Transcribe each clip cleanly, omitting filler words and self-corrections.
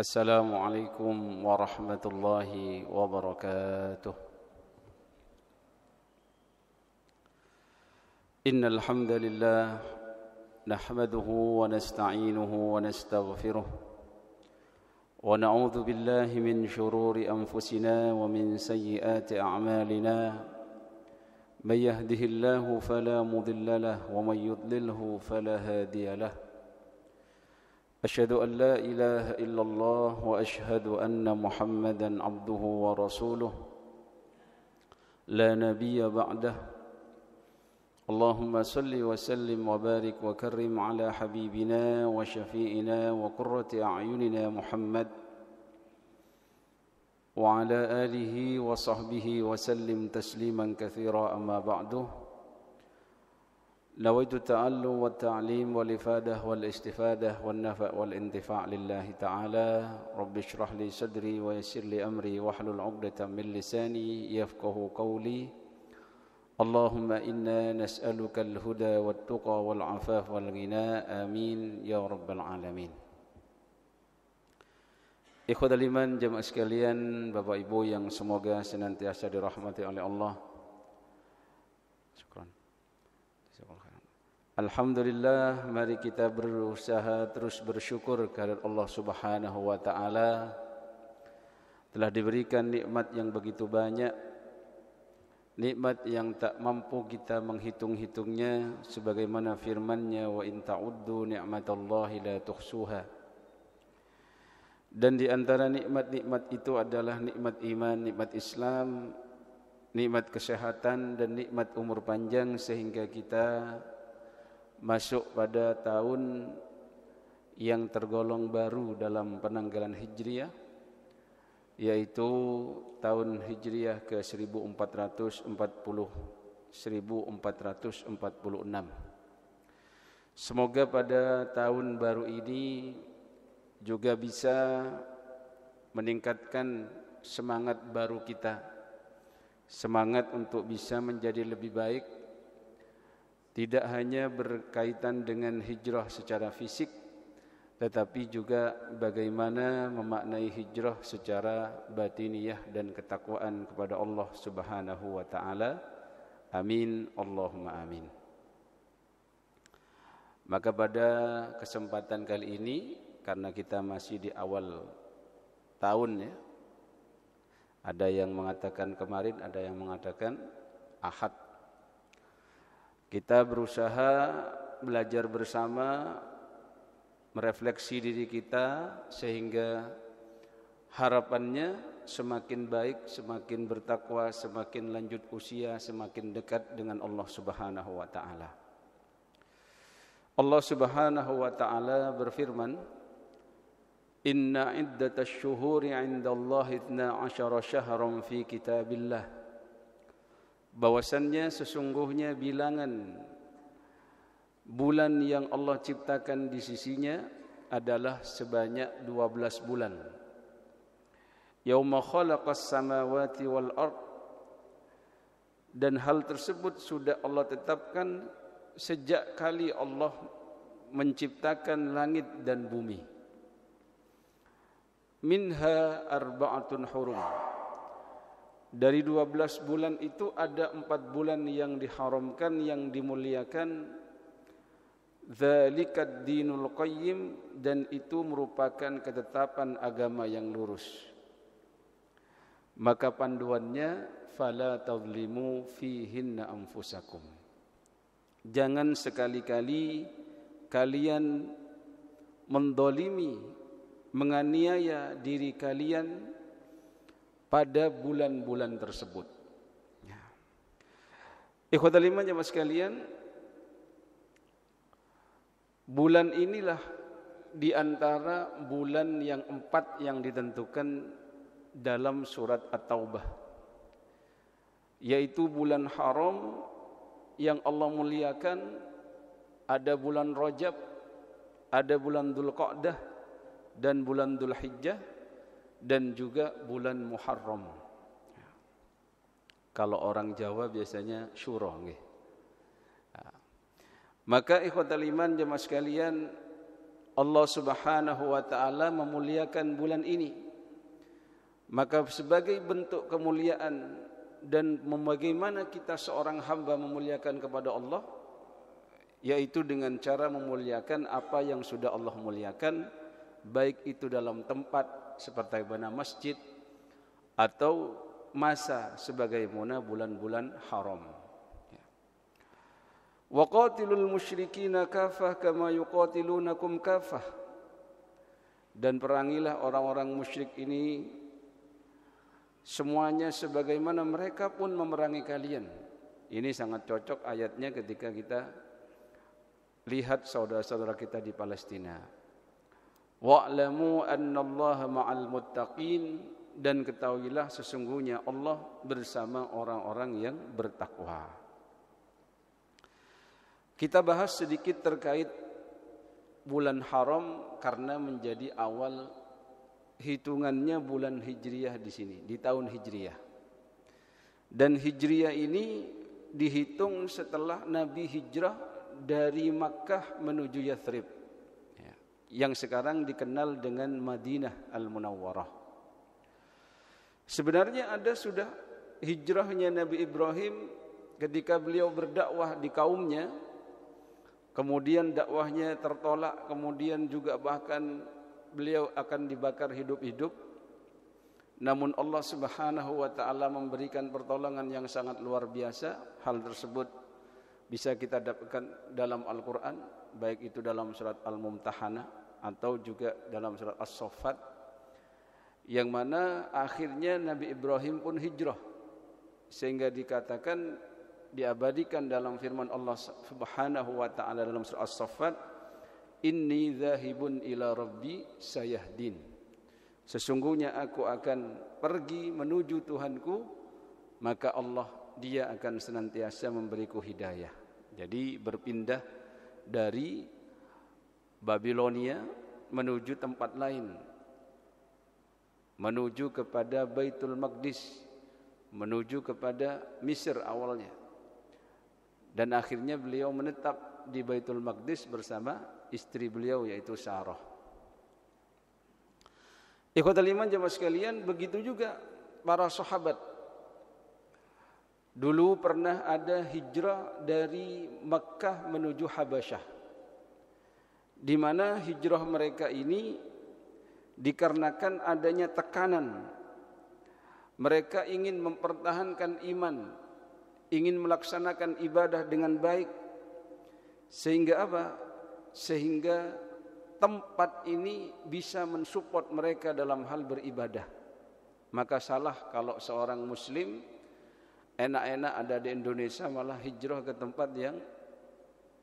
السلام عليكم ورحمة الله وبركاته. إن الحمد لله نحمده ونستعينه ونستغفره ونعوذ بالله من شرور أنفسنا ومن سيئات أعمالنا. من يهده الله فلا مضل له ومن يضلله فلا هادي له. أشهد أن لا إله إلا الله وأشهد أن محمدا عبده ورسوله لا نبي بعده. اللهم صل وسلم وبارك وكرم على حبيبنا وشفيئنا وقرة أعيننا محمد وعلى آله وصحبه وسلم تسليما كثيرا. أما بعد، نويت التعلم والتعليم والإفادة والاستفادة والنفع والانتفاع لله تعالى. رب اشرح لي صدري ويسر لي أمري واحلل عقدة من لساني يفقه قولي. اللهم إنا نسألك الهدى والتقى والعفاف والغنى، آمين يا رب العالمين. Ikhwatal iman, jamaah sekalian, Bapak Ibu yang semoga senantiasa dirahmati oleh Allah. Syukran. Alhamdulillah, mari kita berusaha terus bersyukur kehadirat Allah Subhanahu wa taala. Telah diberikan nikmat yang begitu banyak, nikmat yang tak mampu kita menghitung-hitungnya, sebagaimana firman-Nya, wa in ta'uddu ni'matallahi la tuhsuha. Dan di antara nikmat-nikmat itu adalah nikmat iman, nikmat Islam, nikmat kesehatan dan nikmat umur panjang, sehingga kita masuk pada tahun yang tergolong baru dalam penanggalan Hijriah, yaitu tahun Hijriah ke 1446. Semoga pada tahun baru ini juga bisa meningkatkan semangat baru kita, semangat untuk bisa menjadi lebih baik, tidak hanya berkaitan dengan hijrah secara fisik, tetapi juga bagaimana memaknai hijrah secara batiniyah dan ketakwaan kepada Allah Subhanahu wa taala. Amin, Allahumma amin. Maka pada kesempatan kali ini, karena kita masih di awal tahun ya, ada yang mengatakan kemarin, ada yang mengatakan Ahad, kita berusaha belajar bersama, merefleksi diri kita, sehingga harapannya semakin baik, semakin bertakwa, semakin lanjut usia, semakin dekat dengan Allah Subhanahu wa taala. Allah Subhanahu wa taala berfirman, "Inna iddatasy syuhuri 'indallahi 12 syahran fi kitabillah." Bahwasannya sesungguhnya bilangan bulan yang Allah ciptakan di sisinya adalah sebanyak 12 bulan. Yauma khalaqas samawati wal ard, dan hal tersebut sudah Allah tetapkan sejak kali Allah menciptakan langit dan bumi. Minha arba'atun hurum. Dari 12 bulan itu ada 4 bulan yang diharamkan, yang dimuliakan. Dzalikad dinul qayyim, dan itu merupakan ketetapan agama yang lurus. Maka panduannya, fala tadlimu fihinna anfusakum. Jangan sekali-kali kalian mendolimi, menganiaya diri kalian pada bulan-bulan tersebut. Ikhwatal iman, jemaah sekalian, bulan inilah di antara bulan yang 4 yang ditentukan dalam surat At-Taubah, yaitu bulan haram yang Allah muliakan. Ada bulan Rajab, ada bulan Dzulqa'dah, dan bulan Dzulhijjah, dan juga bulan Muharram. Kalau orang Jawa biasanya Syuro nggih. Maka ikhwatal iman, jemaah sekalian, Allah Subhanahu wa taala memuliakan bulan ini. Maka sebagai bentuk kemuliaan dan bagaimana kita seorang hamba memuliakan kepada Allah, yaitu dengan cara memuliakan apa yang sudah Allah muliakan, baik itu dalam tempat seperti mana masjid atau masa sebagaimana bulan-bulan haram. Wa qatilul musyrikina kafah kama yuqatilunakum kafah. Dan perangilah orang-orang musyrik ini semuanya sebagaimana mereka pun memerangi kalian. Ini sangat cocok ayatnya ketika kita lihat saudara-saudara kita di Palestina. Wa'lamu annallaha ma'al muttaqin, dan ketahuilah sesungguhnya Allah bersama orang-orang yang bertakwa. Kita bahas sedikit terkait bulan haram karena menjadi awal hitungannya bulan Hijriyah di sini, di tahun Hijriyah. Dan Hijriyah ini dihitung setelah Nabi hijrah dari Makkah menuju Yathrib, yang sekarang dikenal dengan Madinah Al-Munawwarah. Sebenarnya ada sudah hijrahnya Nabi Ibrahim ketika beliau berdakwah di kaumnya. Kemudian dakwahnya tertolak, kemudian juga bahkan beliau akan dibakar hidup-hidup. Namun Allah Subhanahu wa taala memberikan pertolongan yang sangat luar biasa. Hal tersebut bisa kita dapatkan dalam Al-Qur'an, baik itu dalam surat Al-Mumtahanah atau juga dalam surat As-Saffat, yang mana akhirnya Nabi Ibrahim pun hijrah, sehingga dikatakan, diabadikan dalam firman Allah Subhanahu wa taala dalam surah As-Saffat, inni dzahibun ila rabbi sayahdin. Sesungguhnya aku akan pergi menuju Tuhanku, maka Allah dia akan senantiasa memberiku hidayah. Jadi berpindah dari Babilonia menuju tempat lain, menuju kepada Baitul Maqdis, menuju kepada Mesir awalnya. Dan akhirnya beliau menetap di Baitul Maqdis bersama istri beliau yaitu Sarah. Ikhwatul iman jemaah sekalian, begitu juga para sahabat. Dulu pernah ada hijrah dari Makkah menuju Habasyah, di mana hijrah mereka ini dikarenakan adanya tekanan. Mereka ingin mempertahankan iman, ingin melaksanakan ibadah dengan baik, sehingga apa? Sehingga tempat ini bisa mensupport mereka dalam hal beribadah. Maka salah kalau seorang muslim enak-enak ada di Indonesia malah hijrah ke tempat yang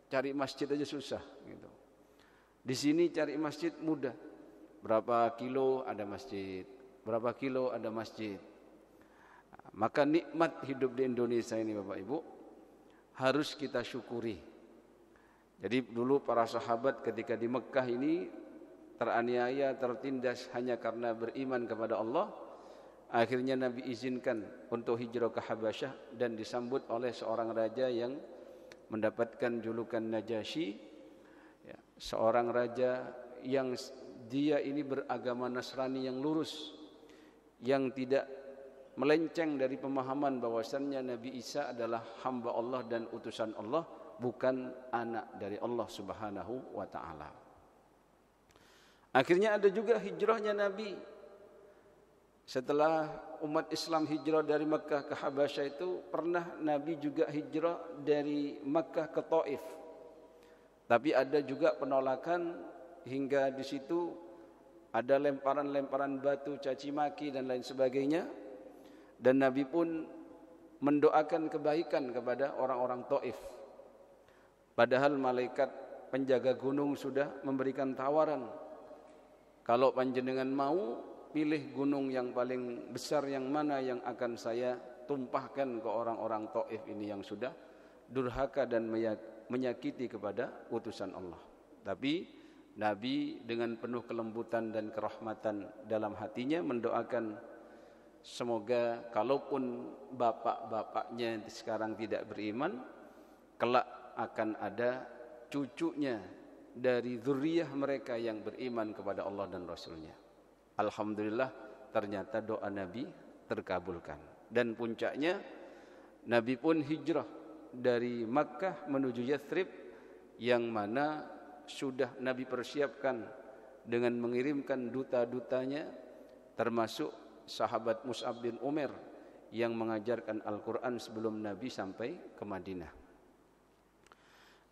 cari masjid aja susah gitu. Di sini cari masjid mudah. Berapa kilo ada masjid, berapa kilo ada masjid. Maka nikmat hidup di Indonesia ini Bapak Ibu harus kita syukuri. Jadi dulu para sahabat ketika di Mekah ini teraniaya, tertindas hanya karena beriman kepada Allah. Akhirnya Nabi izinkan untuk hijrah ke Habasyah dan disambut oleh seorang raja yang mendapatkan julukan Najasyi, seorang raja yang dia ini beragama Nasrani yang lurus, yang tidak melenceng dari pemahaman bahwasannya Nabi Isa adalah hamba Allah dan utusan Allah, bukan anak dari Allah Subhanahu wa taala. Akhirnya ada juga hijrahnya Nabi. Setelah umat Islam hijrah dari Makkah ke Habasyah itu, pernah Nabi juga hijrah dari Makkah ke Taif. Tapi ada juga penolakan hingga di situ ada lemparan-lemparan batu, caci maki dan lain sebagainya. Dan Nabi pun mendoakan kebaikan kepada orang-orang Taif. Padahal malaikat penjaga gunung sudah memberikan tawaran, kalau panjenengan mau, pilih gunung yang paling besar yang mana yang akan saya tumpahkan ke orang-orang Taif ini yang sudah durhaka dan menyakiti kepada utusan Allah. Tapi Nabi dengan penuh kelembutan dan kerahmatan dalam hatinya mendoakan, semoga kalaupun bapak-bapaknya sekarang tidak beriman, kelak akan ada cucunya dari zuriyah mereka yang beriman kepada Allah dan Rasulnya. Alhamdulillah, ternyata doa Nabi terkabulkan. Dan puncaknya, Nabi pun hijrah dari Makkah menuju Yathrib, yang mana sudah Nabi persiapkan dengan mengirimkan duta-dutanya, termasuk sahabat Mus'ab bin Umair yang mengajarkan Al-Quran sebelum Nabi sampai ke Madinah.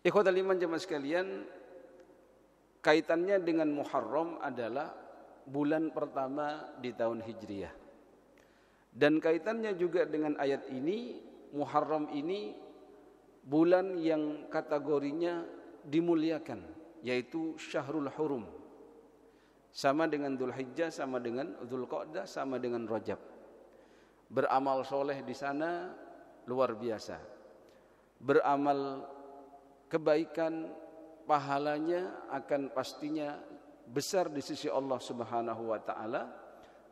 Ikhwatal iman jemaah sekalian, kaitannya dengan Muharram adalah bulan pertama di tahun Hijriyah. Dan kaitannya juga dengan ayat ini, Muharram ini bulan yang kategorinya dimuliakan, yaitu Syahrul Hurum. Sama dengan Dzulhijjah, sama dengan Dzulqa'dah, sama dengan Rajab. Beramal soleh di sana luar biasa. Beramal kebaikan, pahalanya akan pastinya besar di sisi Allah Subhanahu wa taala,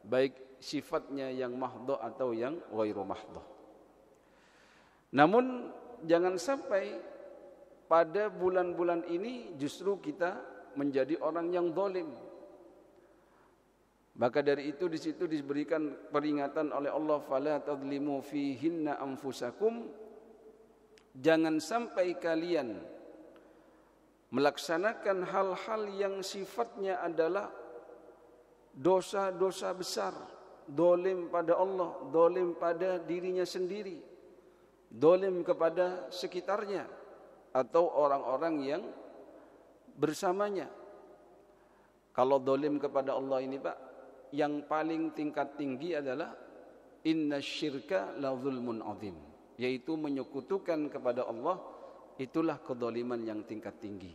baik sifatnya yang mahdhah atau yang ghairu mahdhah. Namun jangan sampai pada bulan-bulan ini justru kita menjadi orang yang zalim. Maka dari itu di situ diberikan peringatan oleh Allah, fala tadlimu fihinna anfusakum. Jangan sampai kalian melaksanakan hal-hal yang sifatnya adalah dosa-dosa besar, zalim pada Allah, zalim pada dirinya sendiri, zalim kepada sekitarnya atau orang-orang yang bersamanya. Kalau zalim kepada Allah ini, Pak, yang paling tingkat tinggi adalah innasyirka la zulmun azim, yaitu menyekutukan kepada Allah. Itulah kedzaliman yang tingkat tinggi.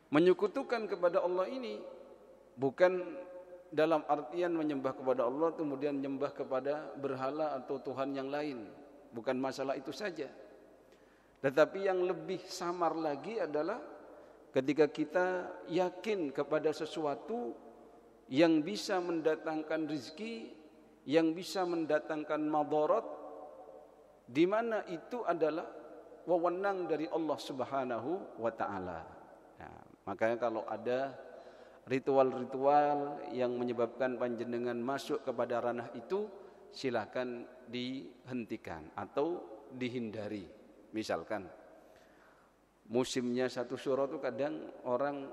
Menyekutukan kepada Allah ini bukan dalam artian menyembah kepada Allah kemudian menyembah kepada berhala atau Tuhan yang lain. Bukan masalah itu saja. Tetapi yang lebih samar lagi adalah ketika kita yakin kepada sesuatu yang bisa mendatangkan rezeki, yang bisa mendatangkan madarat, di mana itu adalah wewenang dari Allah Subhanahu wa taala. Nah, makanya kalau ada ritual-ritual yang menyebabkan panjenengan masuk kepada ranah itu, silakan dihentikan atau dihindari. Misalkan musimnya satu syuro itu kadang orang,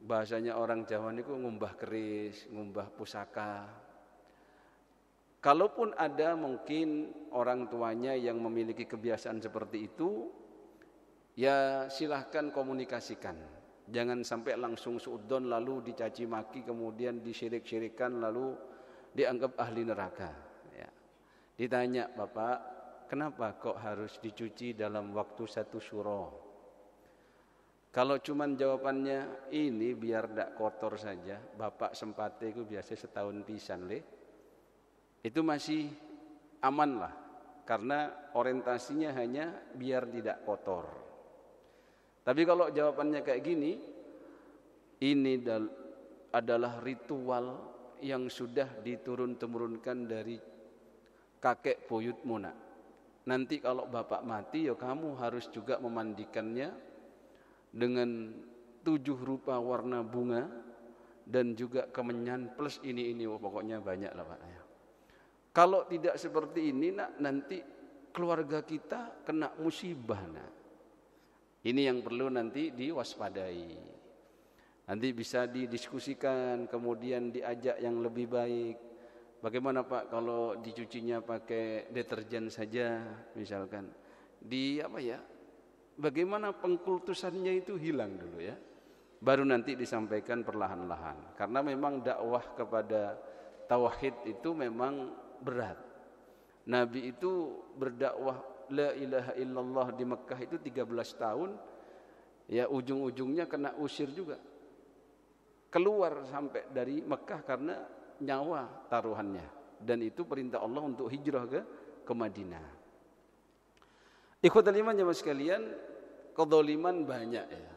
bahasanya orang Jawa niku ngumbah keris, ngumbah pusaka. Kalaupun ada mungkin orang tuanya yang memiliki kebiasaan seperti itu, ya silahkan komunikasikan. Jangan sampai langsung suudzon lalu dicaci maki, kemudian disyirik-syirikan lalu dianggap ahli neraka. Ya. Ditanya, Bapak, kenapa kok harus dicuci dalam waktu satu syuro? Kalau cuman jawabannya ini biar tidak kotor saja, Bapak sempate itu biasa setahun pisan leh. Itu masih aman lah, karena orientasinya hanya biar tidak kotor. Tapi kalau jawabannya kayak gini, ini adalah ritual yang sudah diturun-temurunkan dari kakek buyutmu nak. Nanti kalau bapak mati, ya kamu harus juga memandikannya dengan 7 rupa warna bunga dan juga kemenyan plus ini pokoknya banyak lah Pak. Kalau tidak seperti ini nak, nanti keluarga kita kena musibah nak. Ini yang perlu nanti diwaspadai. Nanti bisa didiskusikan, kemudian diajak yang lebih baik. Bagaimana Pak kalau dicucinya pakai deterjen saja misalkan. Bagaimana pengkultusannya itu hilang dulu ya. Baru nanti disampaikan perlahan-lahan. Karena memang dakwah kepada tauhid itu memang berat. Nabi itu berdakwah la ilaha illallah di Mekah itu 13 tahun. Ya ujung-ujungnya kena usir juga. Keluar sampai dari Mekah karena nyawa taruhannya. Dan itu perintah Allah untuk hijrah ke Madinah. Ikhwatal iman jemaah sekalian, kedzaliman banyak ya.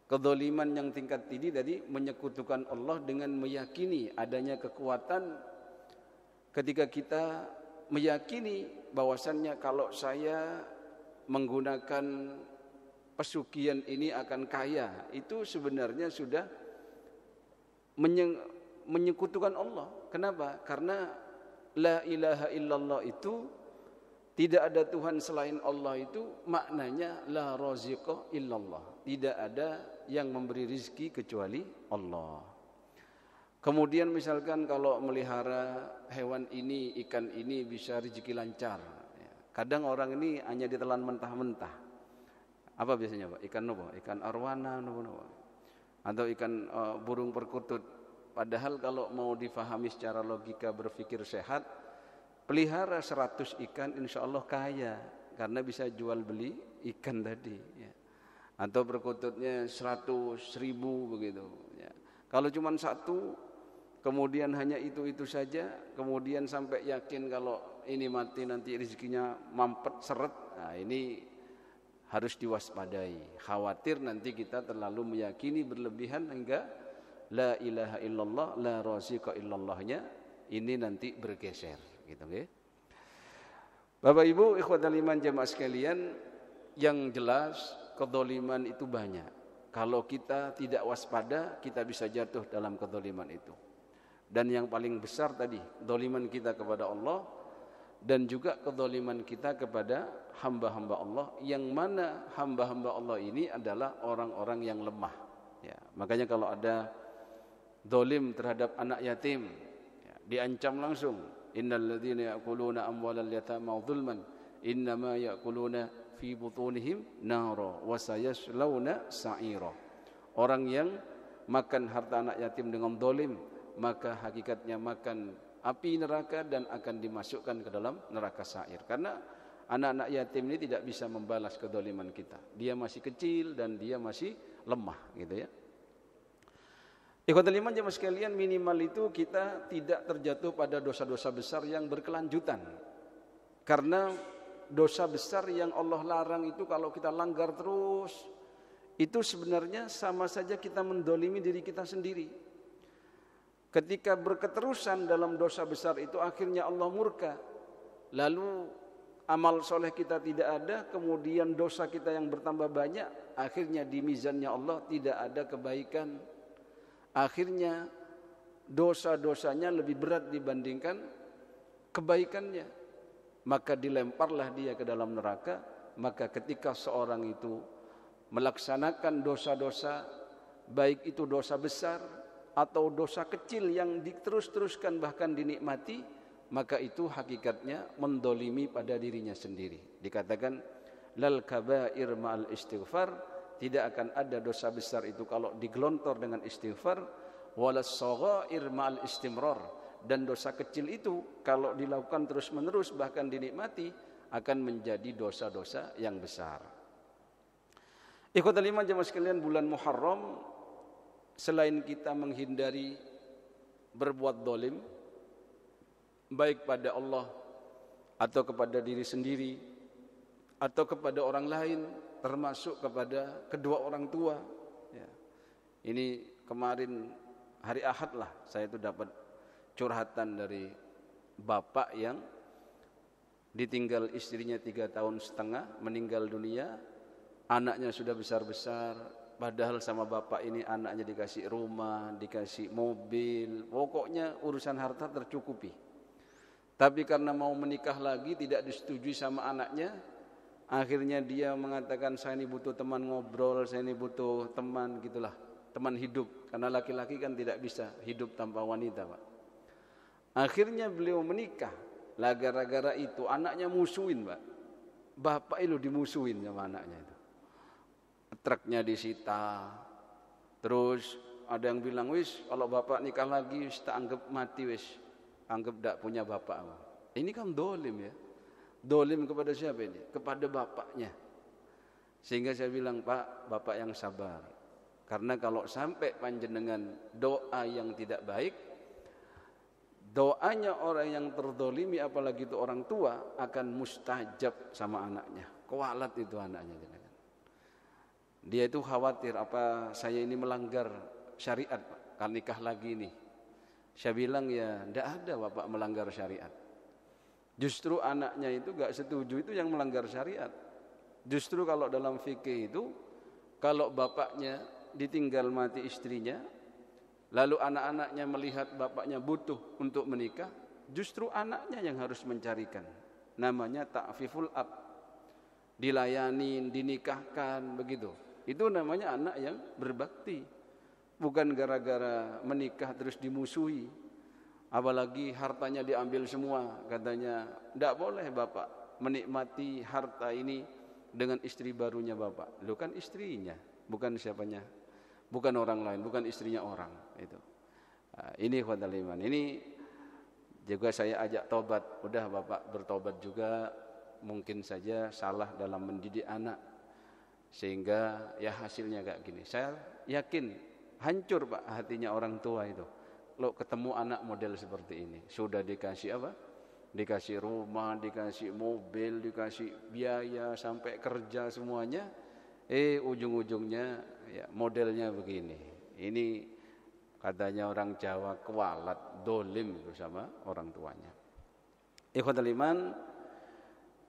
Kedzaliman yang tingkat tinggi tadi menyekutukan Allah dengan meyakini adanya kekuatan. Ketika kita meyakini bahwasannya kalau saya menggunakan pesugihan ini akan kaya, itu sebenarnya sudah menyekutukan Allah. Kenapa? Karena la ilaha illallah itu tidak ada Tuhan selain Allah, itu maknanya la raziqa illallah. Tidak ada yang memberi rizki kecuali Allah. Kemudian misalkan kalau melihara hewan ini, ikan ini bisa rezeki lancar. Kadang orang ini hanya ditelan mentah-mentah. Apa biasanya Pak? Ikan apa? Ikan arwana apa? Atau ikan burung perkutut. Padahal kalau mau difahami secara logika berpikir sehat, pelihara 100 ikan insya Allah kaya. Karena bisa jual beli ikan tadi. Ya. Atau perkututnya 100.000 begitu. Ya. Kalau cuma satu, kemudian hanya itu saja, kemudian sampai yakin kalau ini mati nanti rezekinya mampet seret, nah ini harus diwaspadai. Khawatir nanti kita terlalu meyakini berlebihan hingga la ilaha illallah la raziqa illallahnya ini nanti bergeser, gitu nggih. Bapak Ibu ikhwatal iman jamaah sekalian, yang jelas kedzaliman itu banyak. Kalau kita tidak waspada, kita bisa jatuh dalam kedzaliman itu. Dan yang paling besar tadi, dzaliman kita kepada Allah dan juga kedzaliman kita kepada hamba-hamba Allah, yang mana hamba-hamba Allah ini adalah orang-orang yang lemah. Ya, makanya kalau ada zalim terhadap anak yatim, ya, diancam langsung. Innal ladzina ya'kuluna amwalal yatama dzulman innama ya'kuluna fi butunihim nara wa sayaslawna sa'ira. Orang yang makan harta anak yatim dengan zalim, maka hakikatnya makan api neraka dan akan dimasukkan ke dalam neraka sa'ir. Karena anak-anak yatim ini tidak bisa membalas kedzaliman kita. Dia masih kecil dan dia masih lemah, gitu ya. Ikhwatul iman jemaah sekalian, minimal itu kita tidak terjatuh pada dosa-dosa besar yang berkelanjutan. Karena dosa besar yang Allah larang itu kalau kita langgar terus, itu sebenarnya sama saja kita mendolimi diri kita sendiri. Ketika berketerusan dalam dosa besar itu akhirnya Allah murka. Lalu amal soleh kita tidak ada, kemudian dosa kita yang bertambah banyak, akhirnya di mizannya Allah tidak ada kebaikan. Akhirnya dosa-dosanya lebih berat dibandingkan kebaikannya. Maka dilemparlah dia ke dalam neraka. Maka ketika seorang itu melaksanakan dosa-dosa, baik itu dosa besar atau dosa kecil yang diterus-teruskan bahkan dinikmati, maka itu hakikatnya mendolimi pada dirinya sendiri. Dikatakan lal kabair ma'al istighfar, tidak akan ada dosa besar itu kalau digelontor dengan istighfar, walas saghair ma'al istimrar, dan dosa kecil itu kalau dilakukan terus-menerus bahkan dinikmati akan menjadi dosa-dosa yang besar. Ikhwatul iman jemaah sekalian, bulan Muharram selain kita menghindari berbuat zalim baik pada Allah atau kepada diri sendiri atau kepada orang lain, termasuk kepada kedua orang tua, ya. Ini kemarin hari Ahad lah saya itu dapat curhatan dari bapak yang ditinggal istrinya 3,5 tahun meninggal dunia, anaknya sudah besar-besar. Padahal sama bapak ini anaknya dikasih rumah, dikasih mobil, pokoknya urusan harta tercukupi. Tapi karena mau menikah lagi tidak disetujui sama anaknya, akhirnya dia mengatakan saya ini butuh teman ngobrol, saya ini butuh teman gitulah, teman hidup. Karena laki-laki kan tidak bisa hidup tanpa wanita, Pak. Akhirnya beliau menikah, lah gara-gara itu anaknya musuhin, Pak. Bapak itu dimusuhin sama anaknya itu. Truknya disita. Terus ada yang bilang, wis kalau bapak nikah lagi wis tak anggap mati, wis anggap tak punya bapak. Ini kan dolim ya. Dolim kepada siapa ini? Kepada bapaknya. Sehingga saya bilang, Pak, bapak yang sabar. Karena kalau sampai panjenengan doa yang tidak baik, doanya orang yang terdolimi apalagi itu orang tua akan mustajab sama anaknya. Kualat itu anaknya. Dia itu khawatir apa saya ini melanggar syariat, Pak, kan nikah lagi nih. Saya bilang ya tidak ada bapak melanggar syariat. Justru anaknya itu gak setuju itu yang melanggar syariat. Justru kalau dalam fikih itu kalau bapaknya ditinggal mati istrinya, lalu anak-anaknya melihat bapaknya butuh untuk menikah, justru anaknya yang harus mencarikan. Namanya ta'fiful ab, dilayani, dinikahkan, begitu. Itu namanya anak yang berbakti. Bukan gara-gara menikah terus dimusuhi, apalagi hartanya diambil semua. Katanya tidak boleh bapak menikmati harta ini dengan istri barunya bapak. Lu kan istrinya, bukan siapanya, bukan orang lain, bukan istrinya orang. Itu. Ini ikhwatal iman. Ini juga saya ajak tobat. Udah bapak bertobat juga, mungkin saja salah dalam mendidik anak, sehingga ya hasilnya kayak gini. Saya yakin hancur pak hatinya orang tua itu lo ketemu anak model seperti ini. Sudah dikasih apa? Dikasih rumah, dikasih mobil, dikasih biaya sampai kerja semuanya, ujung-ujungnya ya modelnya begini. Ini katanya orang Jawa kualat, dolim bersama orang tuanya. Ikhwatul iman,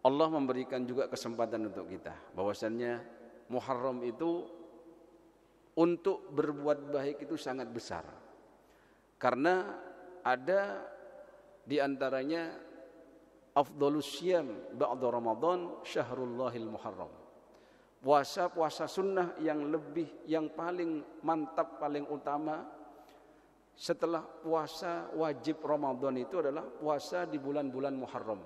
Allah memberikan juga kesempatan untuk kita, bahwasannya Muharram itu untuk berbuat baik itu sangat besar. Karena ada di antaranya afdhalus syiyam ba'da Ramadan syahrullahil Muharram. Puasa sunnah yang paling mantap, paling utama setelah puasa wajib Ramadan itu adalah puasa di bulan-bulan Muharram.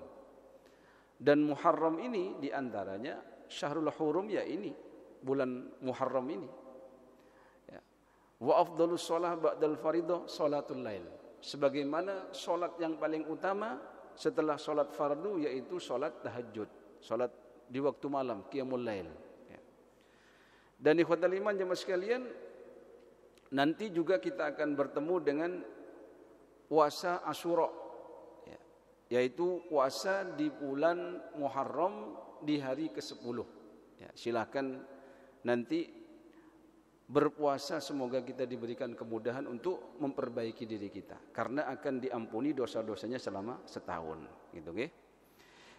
Dan Muharram ini diantaranya Syahrul Hurum, ya ini bulan Muharram ini. Ya. Wa afdhalus shalah ba'dal faridah sholatul lail. Sebagaimana sholat yang paling utama setelah sholat fardu yaitu sholat tahajud, sholat di waktu malam, qiyamul lail. Ya. Dan ikhwatal iman jemaah sekalian, nanti juga kita akan bertemu dengan puasa Asyura, ya, yaitu puasa di bulan Muharram di hari ke-10. Ya, silakan nanti berpuasa, semoga kita diberikan kemudahan untuk memperbaiki diri kita, karena akan diampuni dosa-dosanya selama setahun. Gitu, okay?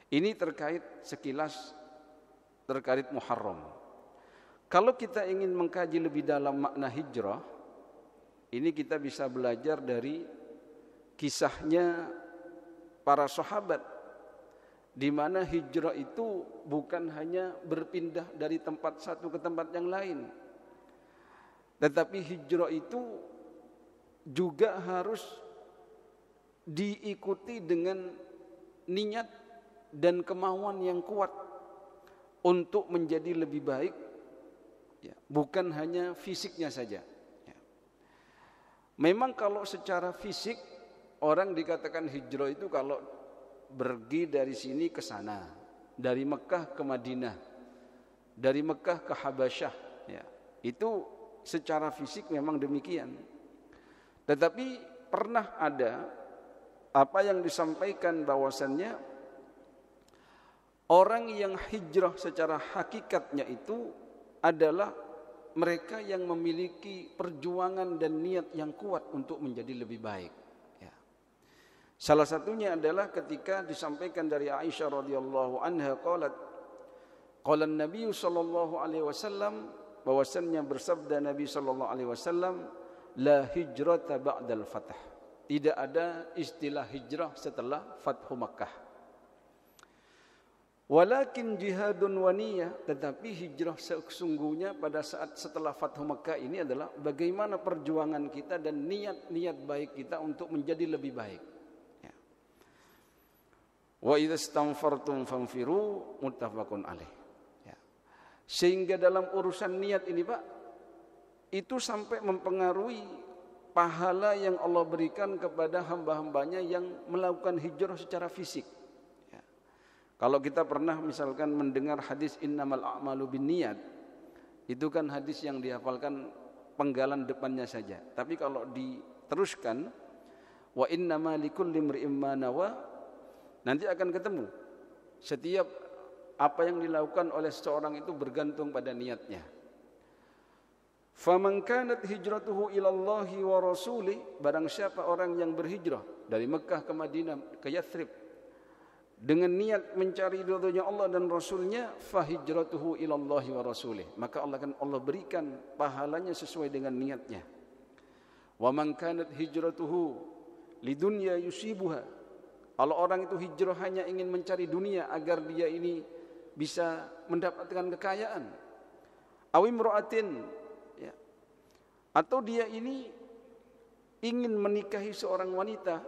Ini terkait sekilas terkait Muharram. Kalau kita ingin mengkaji lebih dalam makna hijrah, ini kita bisa belajar dari kisahnya para sahabat, di mana hijrah itu bukan hanya berpindah dari tempat satu ke tempat yang lain, tetapi hijrah itu juga harus diikuti dengan niat dan kemauan yang kuat untuk menjadi lebih baik, ya, bukan hanya fisiknya saja. Memang kalau secara fisik orang dikatakan hijrah itu kalau pergi dari sini ke sana, dari Mekah ke Madinah, dari Mekah ke Habasyah, ya, itu secara fisik memang demikian. Tetapi pernah ada apa yang disampaikan bahwasannya orang yang hijrah secara hakikatnya itu adalah mereka yang memiliki perjuangan dan niat yang kuat untuk menjadi lebih baik. Ya. Salah satunya adalah ketika disampaikan dari Aisyah radhiyallahu anha qalat, qala an-nabiy sallallahu alaihi wasallam, bahwasannya bersabda Nabi sallallahu alaihi wasallam, la hijrata ba'dal fath. Tidak ada istilah hijrah setelah Fathu Makkah. Walakin jihadun wa niyah, tetapi hijrah sesungguhnya pada saat setelah Fathu Makkah ini adalah bagaimana perjuangan kita dan niat-niat baik kita untuk menjadi lebih baik. Ya. Wa idza istanfartum fanfiru, muttafaqun alaih. Ya. Sehingga dalam urusan niat ini Pak, itu sampai mempengaruhi pahala yang Allah berikan kepada hamba-hambanya yang melakukan hijrah secara fisik. Kalau kita pernah misalkan mendengar hadis innamal a'malu binniyat, itu kan hadis yang dihafalkan penggalan depannya saja. Tapi kalau diteruskan wa innama likulli imri'in ma nawa, nanti akan ketemu setiap apa yang dilakukan oleh seseorang itu bergantung pada niatnya. Faman kanat hijratuhu ilallahi wa rasulih, barang siapa orang yang berhijrah dari Mekah ke Madinah ke Yathrib, dengan niat mencari ridhonya Allah dan Rasulnya, fahijratuhu ilallahi wa rasulih, maka Allah berikan pahalanya sesuai dengan niatnya. Wa man kanat hijratuhu lidunya yusibuha, kalau orang itu hijrah hanya ingin mencari dunia agar dia ini bisa mendapatkan kekayaan, awimro'atin, ya, atau dia ini ingin menikahi seorang wanita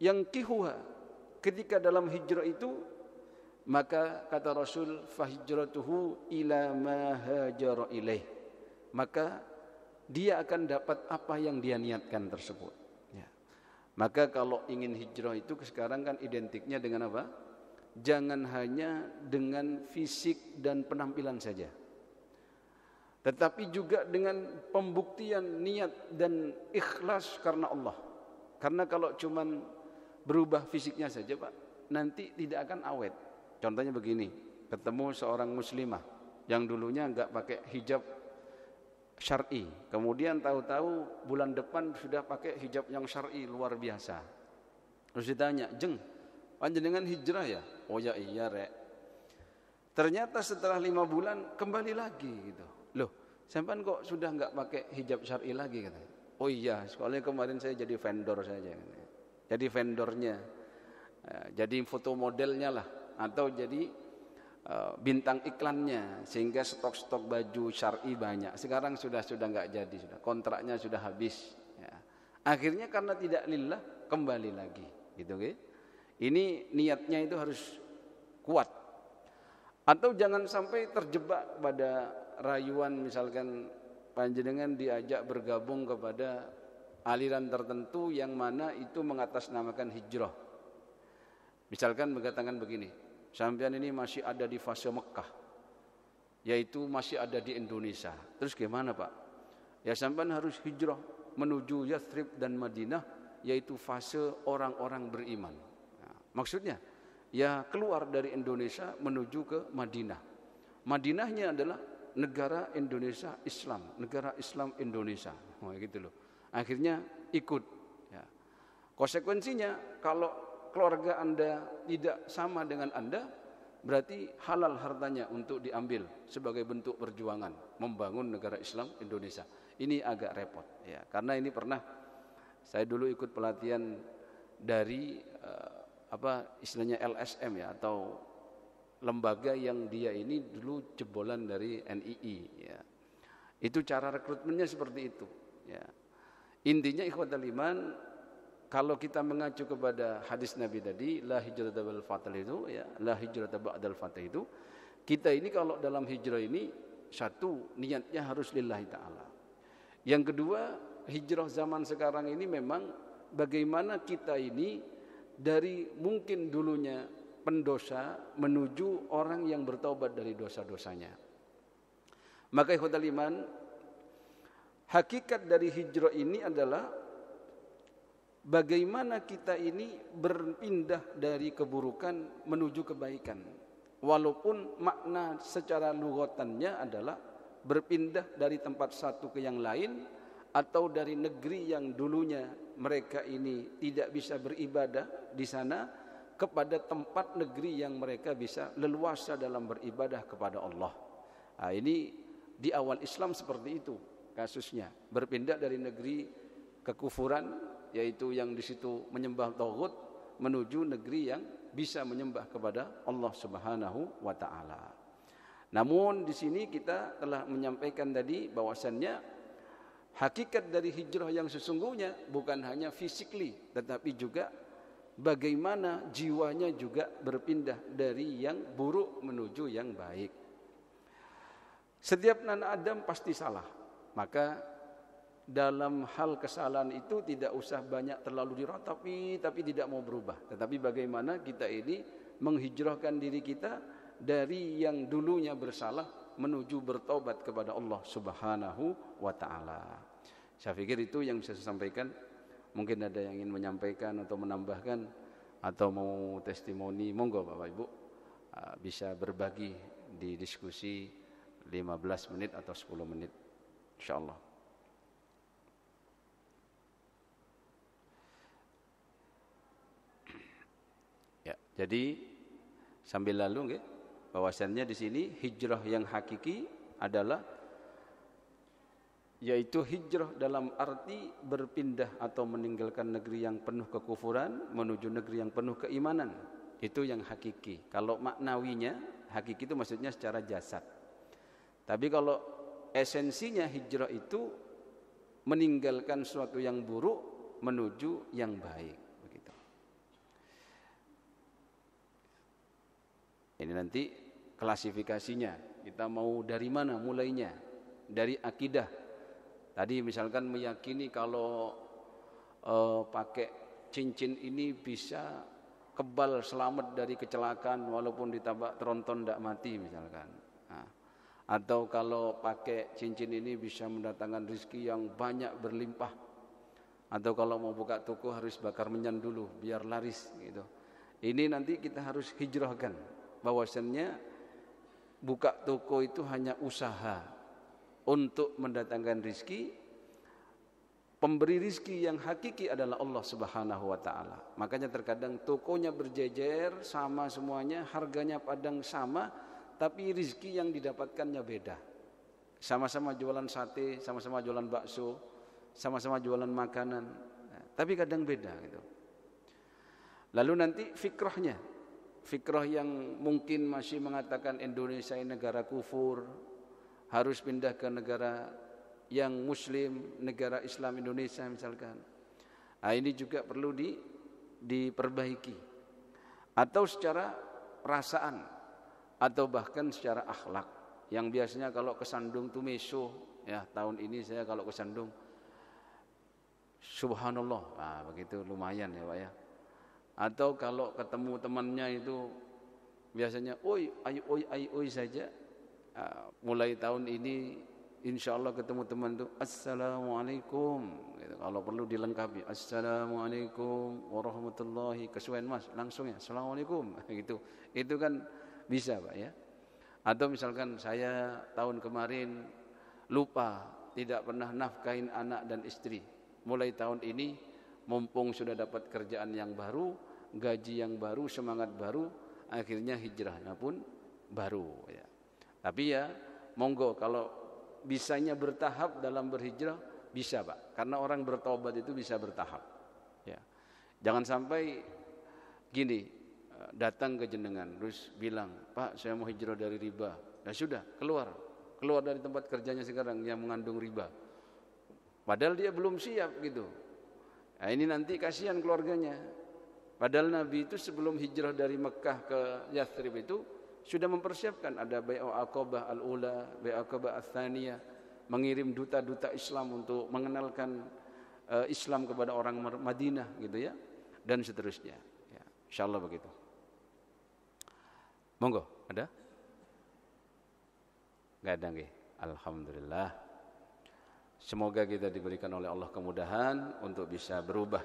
yang kihuha, ketika dalam hijrah itu, maka kata Rasul, fahijratuhu ila ma hajara ilaih, maka dia akan dapat apa yang dia niatkan tersebut. Ya. Maka kalau ingin hijrah itu sekarang kan identiknya dengan apa? Jangan hanya dengan fisik dan penampilan saja, tetapi juga dengan pembuktian niat dan ikhlas karena Allah. Karena kalau cuman berubah fisiknya saja Pak, nanti tidak akan awet. Contohnya begini, ketemu seorang muslimah yang dulunya enggak pakai hijab syar'i, kemudian tahu-tahu bulan depan sudah pakai hijab yang syar'i luar biasa. Terus ditanya, "Jeng, panjenengan hijrah ya?" "Oh ya iya rek." Ternyata setelah 5 bulan kembali lagi gitu. "Loh, sampean kok sudah enggak pakai hijab syar'i lagi?" katanya. "Oh iya, soalnya kemarin saya jadi vendor saja." Jadi vendornya, jadi foto modelnya lah, atau jadi bintang iklannya, sehingga stok-stok baju syar'i banyak. Sekarang sudah enggak jadi, sudah kontraknya sudah habis. Ya. Akhirnya karena tidak lillah kembali lagi, gitu kan? Ini niatnya itu harus kuat. Atau jangan sampai terjebak pada rayuan, misalkan panjenengan diajak bergabung kepada aliran tertentu yang mana itu mengatasnamakan hijrah. Misalkan mengatakan begini, sampean ini masih ada di fase Mekah, yaitu masih ada di Indonesia. Terus gimana Pak? Ya sampean harus hijrah menuju Yathrib dan Madinah, yaitu fase orang-orang beriman. Nah, maksudnya, ya keluar dari Indonesia menuju ke Madinah. Madinahnya adalah negara Indonesia Islam, negara Islam Indonesia. Oh, gitu loh. Akhirnya ikut. Ya. Konsekuensinya kalau keluarga Anda tidak sama dengan Anda, berarti halal hartanya untuk diambil sebagai bentuk perjuangan membangun negara Islam Indonesia. Ini agak repot ya, karena ini pernah saya dulu ikut pelatihan dari istilahnya LSM ya, atau lembaga yang dia ini dulu jebolan dari NII ya. Itu cara rekrutmennya seperti itu ya. Intinya ikhwatal iman, kalau kita mengacu kepada hadis Nabi tadi, la hijrata ba'dal fath itu ya, la hijrata ba'dal fath itu, kita ini kalau dalam hijrah ini, satu, niatnya harus lillahi ta'ala. Yang kedua, hijrah zaman sekarang ini memang bagaimana kita ini dari mungkin dulunya pendosa menuju orang yang bertaubat dari dosa-dosanya. Maka ikhwatal iman, hakikat dari hijrah ini adalah bagaimana kita ini berpindah dari keburukan menuju kebaikan. Walaupun makna secara lugatannya adalah berpindah dari tempat satu ke yang lain, atau dari negeri yang dulunya mereka ini tidak bisa beribadah di sana kepada tempat negeri yang mereka bisa leluasa dalam beribadah kepada Allah. Nah, ini di awal Islam seperti itu kasusnya, berpindah dari negeri kekufuran, yaitu yang di situ menyembah tauhid, menuju negeri yang bisa menyembah kepada Allah Subhanahu wa taala. Namun di sini kita telah menyampaikan tadi bahwasannya hakikat dari hijrah yang sesungguhnya bukan hanya physically, tetapi juga bagaimana jiwanya juga berpindah dari yang buruk menuju yang baik. Setiap anak Adam pasti salah. Maka dalam hal kesalahan itu tidak usah banyak terlalu diratapi, tapi tidak mau berubah. Tetapi bagaimana kita ini menghijrahkan diri kita dari yang dulunya bersalah menuju bertobat kepada Allah Subhanahu wa taala. Saya pikir itu yang bisa saya sampaikan. Mungkin ada yang ingin menyampaikan atau menambahkan atau mau testimoni, monggo Bapak Ibu bisa berbagi di diskusi 15 menit atau 10 menit insyaallah. Ya, Jadi sambil lalu nggih, bahwasannya di sini hijrah yang hakiki adalah yaitu hijrah dalam arti berpindah atau meninggalkan negeri yang penuh kekufuran menuju negeri yang penuh keimanan. Itu yang hakiki. Kalau maknawinya, hakiki itu maksudnya secara jasad. Tapi kalau esensinya hijrah itu meninggalkan sesuatu yang buruk menuju yang baik, begitu. Ini nanti klasifikasinya. Kita mau dari mana mulainya? Dari akidah. Tadi misalkan meyakini kalau pakai cincin ini bisa kebal selamat dari kecelakaan walaupun ditabrak tronton tidak mati misalkan. Nah, atau kalau pakai cincin ini bisa mendatangkan rezeki yang banyak berlimpah. Atau kalau mau buka toko harus bakar menyan dulu biar laris gitu. Ini nanti kita harus hijrahkan bahwasannya buka toko itu hanya usaha untuk mendatangkan rizki. Pemberi rizki yang hakiki adalah Allah Subhanahu wa ta'ala. Makanya terkadang tokonya berjejer sama semuanya, harganya padang sama, tapi rizki yang didapatkannya beda. Sama-sama jualan sate, sama-sama jualan bakso, sama-sama jualan makanan, tapi kadang beda gitu. Lalu nanti fikrahnya, fikrah yang mungkin masih mengatakan Indonesia ini negara kufur, harus pindah ke negara yang muslim, negara Islam Indonesia misalkan. Nah, ini juga perlu diperbaiki. Atau secara perasaan atau bahkan secara akhlak. Yang biasanya kalau ke Sandung tuh meso, ya tahun ini saya kalau ke Sandung subhanallah, nah, begitu lumayan ya Pak ya. Atau kalau ketemu temannya itu biasanya oi oi saja. Mulai tahun ini insyaallah ketemu teman itu assalamualaikum gitu. Kalau perlu dilengkapi assalamualaikum warahmatullahi kesuwen mas langsung ya assalamualaikum gitu. Itu kan bisa Pak ya. Atau misalkan saya tahun kemarin lupa tidak pernah nafkahin anak dan istri, mulai tahun ini mumpung sudah dapat kerjaan yang baru, gaji yang baru, semangat baru, akhirnya hijrahnya pun baru ya. Tapi ya monggo kalau bisanya bertahap dalam berhijrah bisa Pak, karena orang bertobat itu bisa bertahap ya. Jangan sampai gini, datang ke jenengan terus bilang Pak saya mau hijrah dari riba, ya sudah keluar dari tempat kerjanya sekarang yang mengandung riba, padahal dia belum siap gitu. Nah, ini nanti kasihan keluarganya. Padahal Nabi itu sebelum hijrah dari Mekah ke Yathrib itu sudah mempersiapkan, ada Bai'ah Aqabah al-Ula, Bai'ah Aqabah al-Thaniyah, mengirim duta-duta Islam untuk mengenalkan Islam kepada orang Madinah gitu ya, dan seterusnya ya, insyaallah begitu. Monggo, ada? Enggak ada nggih. Alhamdulillah. Semoga kita diberikan oleh Allah kemudahan untuk bisa berubah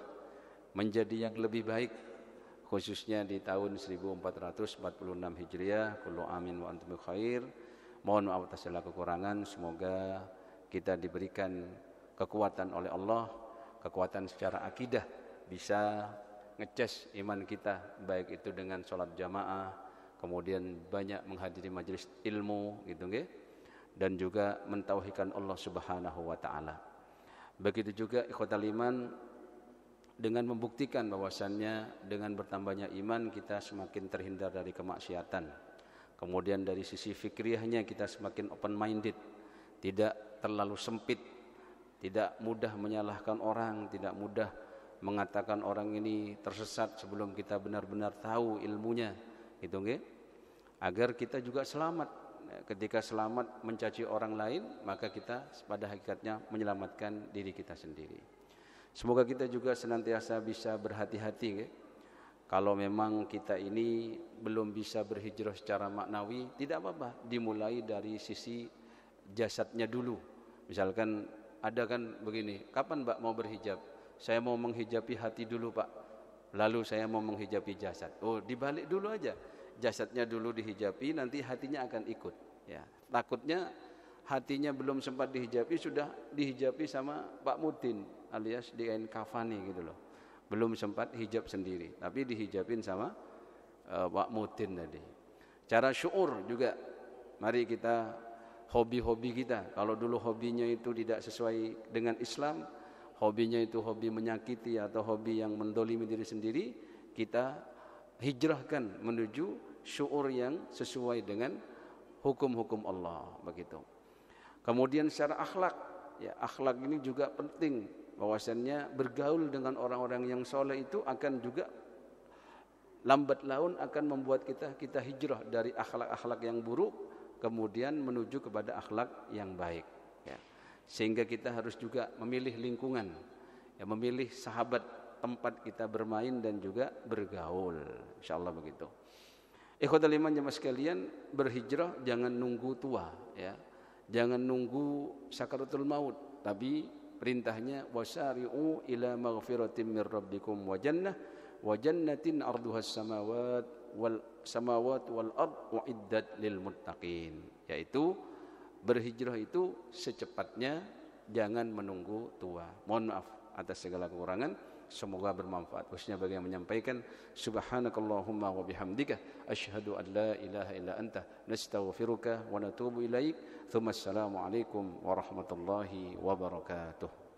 menjadi yang lebih baik, khususnya di tahun 1446 Hijriah. Kullu amin wa antum khair. Mohon maaf atas segala kekurangan. Semoga kita diberikan kekuatan oleh Allah, kekuatan secara akidah, bisa ngecas iman kita, baik itu dengan sholat jamaah, kemudian banyak menghadiri majelis ilmu gitu nggih, dan juga mentauhidkan Allah Subhanahu wa taala. Begitu juga ikhwatal iman, dengan membuktikan bahwasannya dengan bertambahnya iman kita semakin terhindar dari kemaksiatan. Kemudian dari sisi fikriyahnya kita semakin open minded, tidak terlalu sempit, tidak mudah menyalahkan orang, tidak mudah mengatakan orang ini tersesat sebelum kita benar-benar tahu ilmunya, gitu nggih. Agar kita juga selamat. Ketika selamat mencaci orang lain, maka kita pada hakikatnya menyelamatkan diri kita sendiri. Semoga kita juga senantiasa bisa berhati-hati ya. Kalau memang kita ini belum bisa berhijrah secara maknawi, tidak apa-apa, dimulai dari sisi jasadnya dulu. Misalkan ada kan begini, kapan Mbak mau berhijab? Saya mau menghijabi hati dulu Pak, lalu saya mau menghijabi jasad. Oh, dibalik dulu aja, jasadnya dulu dihijabi, nanti hatinya akan ikut ya. Takutnya hatinya belum sempat dihijabi, sudah dihijabi sama Pak Mudin alias di kain kafani gitu loh. Belum sempat hijab sendiri, tapi dihijabin sama Pak Mutin tadi. Cara syuur juga, mari kita hobi-hobi kita. Kalau dulu hobinya itu tidak sesuai dengan Islam, hobinya itu hobi menyakiti atau hobi yang mendolimi diri sendiri, kita hijrahkan menuju syuur yang sesuai dengan hukum-hukum Allah, begitu. Kemudian secara akhlak, ya akhlak ini juga penting, bahwasannya bergaul dengan orang-orang yang soleh itu akan juga lambat laun akan membuat kita hijrah dari akhlak-akhlak yang buruk kemudian menuju kepada akhlak yang baik, ya. Sehingga kita harus juga memilih lingkungan, ya, memilih sahabat tempat kita bermain dan juga bergaul, insyaallah begitu. Ikhwatul iman jemaah sekalian, berhijrah jangan nunggu tua, ya. Jangan nunggu sakaratul maut, tapi perintahnya wasari'u ila maghfiratin mir rabbikum wa jannatin arduhas samawat wal ard uiddat lil muttaqin, yaitu berhijrah itu secepatnya, jangan menunggu tua. Mohon maaf atas segala kekurangan, semoga bermanfaat. Khususnya bagi yang menyampaikan, subhanakallahumma wa bihamdika asyhadu an la ilaha illa anta nastaghfiruka wa natubu ilaik. Tsumma assalamu alaikum warahmatullahi wabarakatuh.